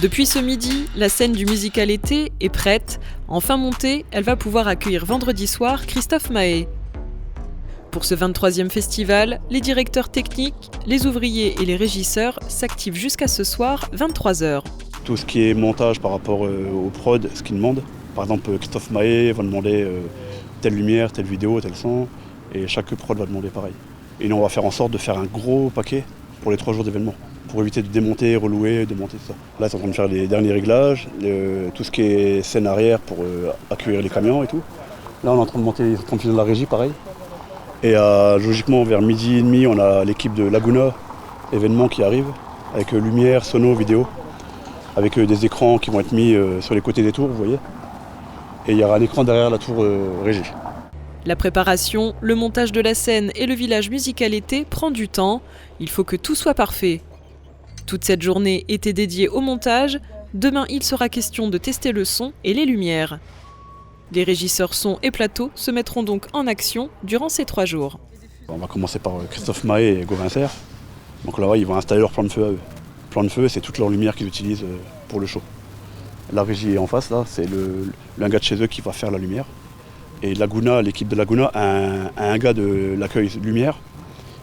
Depuis ce midi, la scène du musical été est prête. Enfin montée, elle va pouvoir accueillir vendredi soir Christophe Maé. Pour ce 23e festival, les directeurs techniques, les ouvriers et les régisseurs s'activent jusqu'à ce soir, 23h. Tout ce qui est montage par rapport au prod, ce qu'ils demandent. Par exemple, Christophe Maé va demander telle lumière, telle vidéo, tel son, et chaque prod va demander pareil. Et nous, on va faire en sorte de faire un gros paquet pour les 3 jours d'événement, pour éviter de démonter, relouer, démonter tout ça. Là, ils sont en train de faire les derniers réglages, tout ce qui est scène arrière pour accueillir les camions et tout. Là, on est en train de monter, ils sont en train de faire de la régie, pareil. Et logiquement, vers midi et demi, on a l'équipe de Laguna événement qui arrive, avec lumière, sono, vidéo, avec des écrans qui vont être mis sur les côtés des tours, vous voyez. Et il y aura un écran derrière la tour régie. La préparation, le montage de la scène et le village musical été prend du temps. Il faut que tout soit parfait. Toute cette journée était dédiée au montage. Demain, il sera question de tester le son et les lumières. Les régisseurs son et plateau se mettront donc en action durant ces 3 jours. On va commencer par Christophe Maé et Gauvin Serre. Donc là, ils vont installer leur plan de feu à eux. Le plan de feu, c'est toute leur lumière qu'ils utilisent pour le show. La régie est en face, là, c'est un gars de chez eux qui va faire la lumière. Et Laguna, l'équipe de Laguna a un gars de l'accueil lumière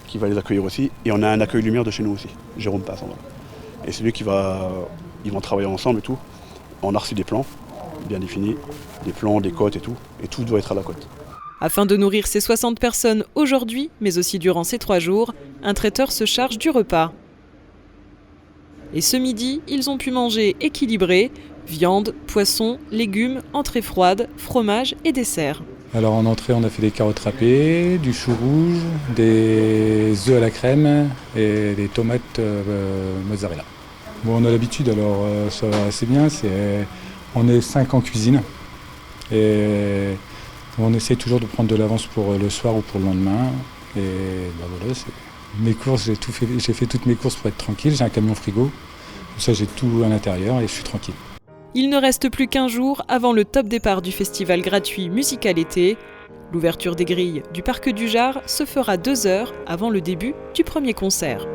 qui va les accueillir aussi. Et on a un accueil lumière de chez nous aussi, Jérôme Passandre. Et c'est lui ils vont travailler ensemble et tout. On a reçu des plans bien définis, des plans, des cotes et tout doit être à la cote. Afin de nourrir ces 60 personnes aujourd'hui, mais aussi durant ces 3 jours, un traiteur se charge du repas. Et ce midi, ils ont pu manger équilibré, viande, poisson, légumes, entrée froide, fromage et dessert. Alors en entrée, on a fait des carottes râpées, du chou rouge, des œufs à la crème et des tomates mozzarella. Bon, on a l'habitude, alors ça va assez bien. On est 5 en cuisine et on essaie toujours de prendre de l'avance pour le soir ou pour le lendemain. Et voilà, mes courses, j'ai fait toutes mes courses pour être tranquille. J'ai un camion frigo, comme ça j'ai tout à l'intérieur et je suis tranquille. Il ne reste plus qu'1 jour avant le top départ du festival gratuit musical été. L'ouverture des grilles du Parc du Jard se fera 2 heures avant le début du premier concert.